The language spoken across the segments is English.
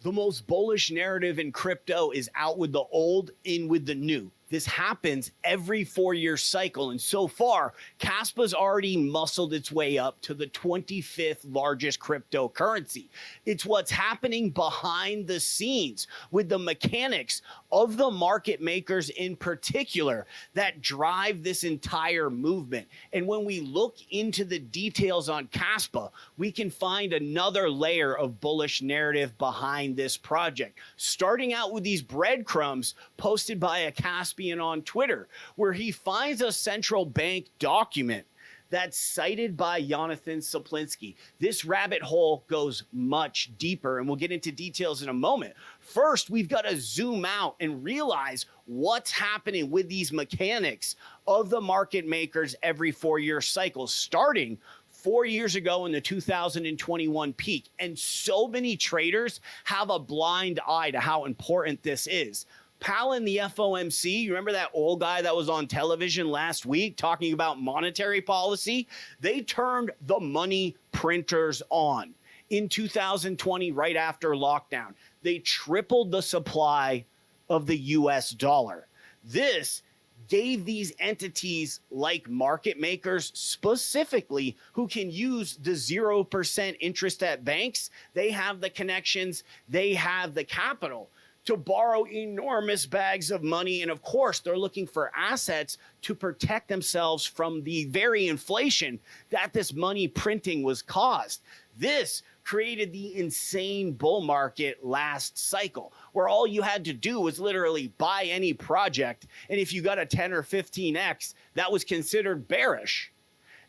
The most bullish narrative in crypto is out with the old, in with the new. This happens every 4-year cycle. And so far, Kaspa's already muscled its way up to the 25th largest cryptocurrency. It's what's happening behind the scenes with the mechanics of the market makers in particular that drive this entire movement. And when we look into the details on Kaspa, we can find another layer of bullish narrative behind this project, starting out with these breadcrumbs posted by a Caspian on Twitter, where he finds a central bank document that's cited by Jonathan Saplinsky. This rabbit hole goes much deeper, and we'll get into details in a moment. First, we've got to zoom out and realize what's happening with these mechanics of the market makers every 4-year cycle, starting 4 years ago in the 2021 peak. And so many traders have a blind eye to how important this is. Powell in the FOMC, you remember that old guy that was on television last week talking about monetary policy? They turned the money printers on in 2020, right after lockdown. They tripled the supply of the US dollar. This gave these entities like market makers specifically, who can use the 0% interest at banks, they have the connections, they have the capital to borrow enormous bags of money. And of course, they're looking for assets to protect themselves from the very inflation that this money printing was caused. This created the insane bull market last cycle, where all you had to do was literally buy any project. And if you got a 10 or 15x, that was considered bearish.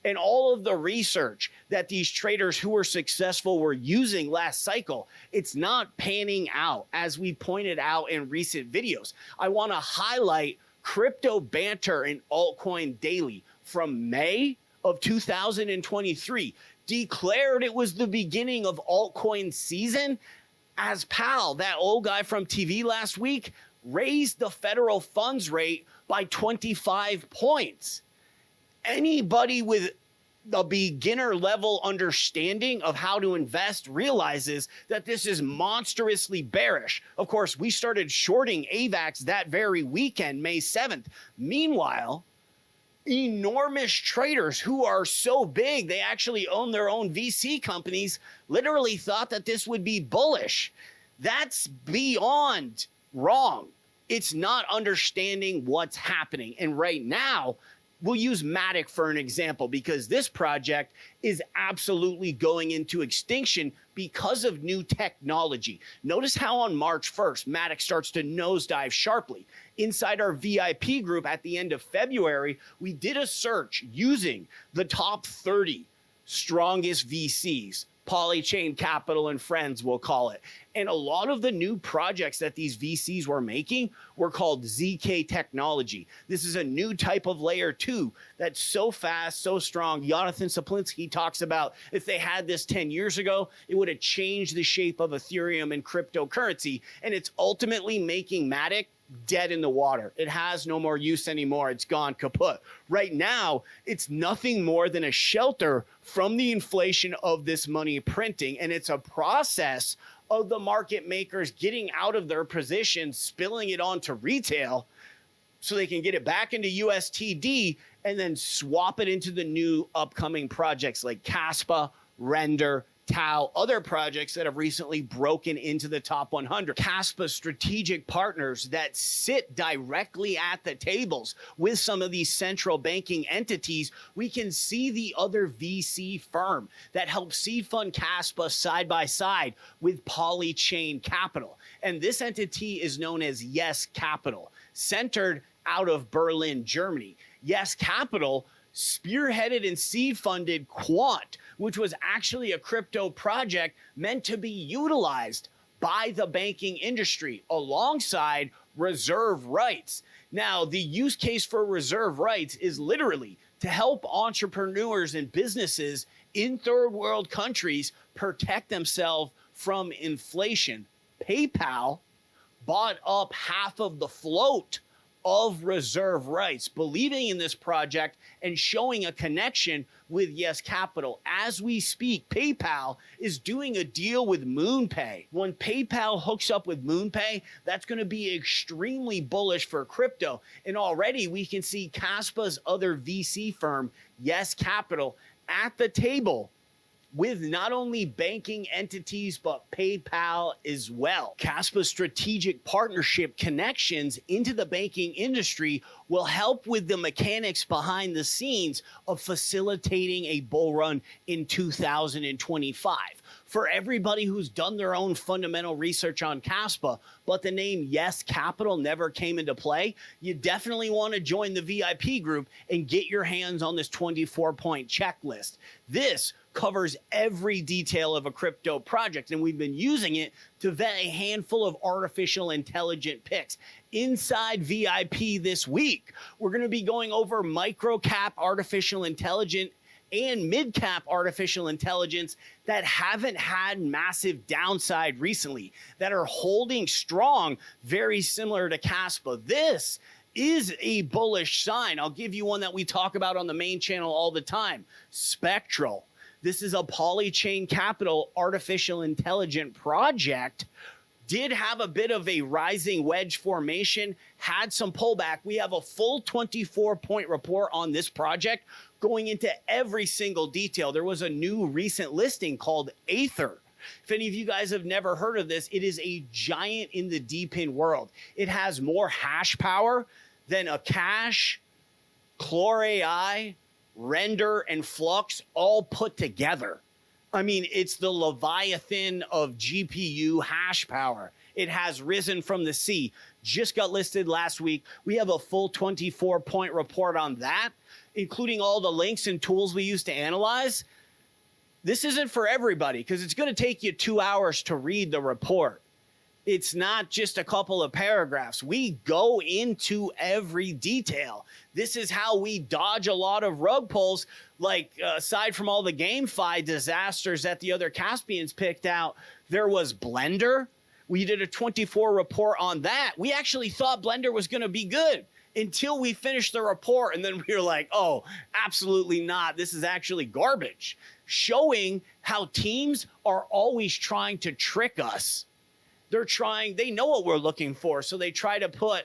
And all of the research that these traders who were successful were using last cycle, it's not panning out, as we pointed out in recent videos. I want to highlight Crypto Banter and Altcoin Daily from May of 2023, declared it was the beginning of altcoin season, as Powell, that old guy from TV last week, raised the federal funds rate by 25 points. Anybody with a beginner level understanding of how to invest realizes that this is monstrously bearish. Of course, we started shorting AVAX that very weekend, May 7th. Meanwhile, enormous traders who are so big, they actually own their own VC companies, literally thought that this would be bullish. That's beyond wrong. It's not understanding what's happening. And right now, we'll use Matic for an example, because this project is absolutely going into extinction because of new technology. Notice how on March 1st, Matic starts to nosedive sharply. Inside our VIP group at the end of February, we did a search using the top 30 strongest VCs, Polychain Capital and Friends, we'll call it. And a lot of the new projects that these VCs were making were called ZK technology. This is a new type of layer 2 that's so fast, so strong. Jonathan Saplinsky talks about if they had this 10 years ago, it would have changed the shape of Ethereum and cryptocurrency. And it's ultimately making Matic dead in the water. It has no more use anymore. It's gone kaput. Right now, it's nothing more than a shelter from the inflation of this money printing. And it's a process of the market makers getting out of their positions, spilling it onto retail so they can get it back into USTD and then swap it into the new upcoming projects like Kaspa, Render, Tau, other projects that have recently broken into the top 100. Kaspa's strategic partners that sit directly at the tables with some of these central banking entities. We can see the other VC firm that helps seed fund Kaspa side by side with Polychain Capital. And this entity is known as Yes Capital, centered out of Berlin, Germany. Yes Capital spearheaded and seed funded Quant, which was actually a crypto project meant to be utilized by the banking industry alongside reserve rights. Now, the use case for reserve rights is literally to help entrepreneurs and businesses in third world countries protect themselves from inflation. PayPal bought up half of the float of reserve rights, believing in this project and showing a connection with Yes Capital. As we speak, PayPal is doing a deal with MoonPay. When PayPal hooks up with MoonPay, that's going to be extremely bullish for crypto. And already we can see Kaspa's other VC firm, Yes Capital, at the table with not only banking entities, but PayPal as well. Kaspa's strategic partnership connections into the banking industry will help with the mechanics behind the scenes of facilitating a bull run in 2025. For everybody who's done their own fundamental research on Kaspa, but the name Yes Capital never came into play, you definitely want to join the VIP group and get your hands on this 24-point checklist. This covers every detail of a crypto project, and we've been using it to vet a handful of artificial intelligent picks. Inside VIP this week, we're going to be going over micro-cap artificial intelligence and mid-cap artificial intelligence that haven't had massive downside recently, that are holding strong, very similar to Kaspa. This is a bullish sign. I'll give you one that we talk about on the main channel all the time, Spectral. This is a Polychain Capital artificial intelligent project. Did have a bit of a rising wedge formation, had some pullback. We have a full 24-point report on this project going into every single detail. There was a new recent listing called Aether. If any of you guys have never heard of this, it is a giant in the DePIN world. It has more hash power than a Cache, Clore AI, Render, and Flux all put together. I mean, it's the Leviathan of GPU hash power. It has risen from the sea. Just got listed last week. We have a full 24-point report on that, including all the links and tools we use to analyze. This isn't for everybody because it's going to take you 2 hours to read the report. It's not just a couple of paragraphs. We go into every detail. This is how we dodge a lot of rug pulls. Like, aside from all the GameFi disasters that the other Caspians picked out, there was Blender. We did a 24 report on that. We actually thought Blender was going to be good until we finished the report. And then we were like, oh, absolutely not. This is actually garbage. Showing how teams are always trying to trick us. They know what we're looking for, so they try to put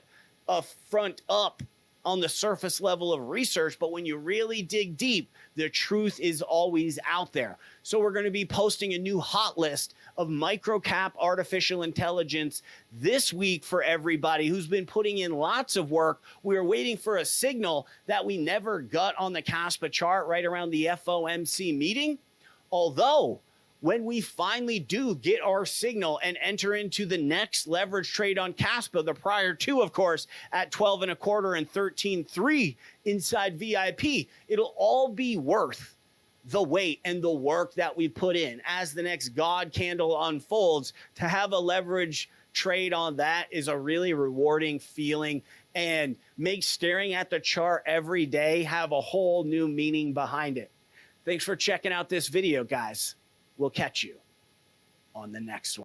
a front up on the surface level of research, but when you really dig deep, the truth is always out there. So we're going to be posting a new hot list of microcap artificial intelligence this week for everybody who's been putting in lots of work. We were waiting for a signal that we never got on the Kaspa chart right around the FOMC meeting, although when we finally do get our signal and enter into the next leverage trade on Kaspa, the prior two, of course, at 12.25 and 13.3 inside VIP, it'll all be worth the wait and the work that we put in as the next God candle unfolds. To have a leverage trade on that is a really rewarding feeling and makes staring at the chart every day have a whole new meaning behind it. Thanks for checking out this video, guys. We'll catch you on the next one.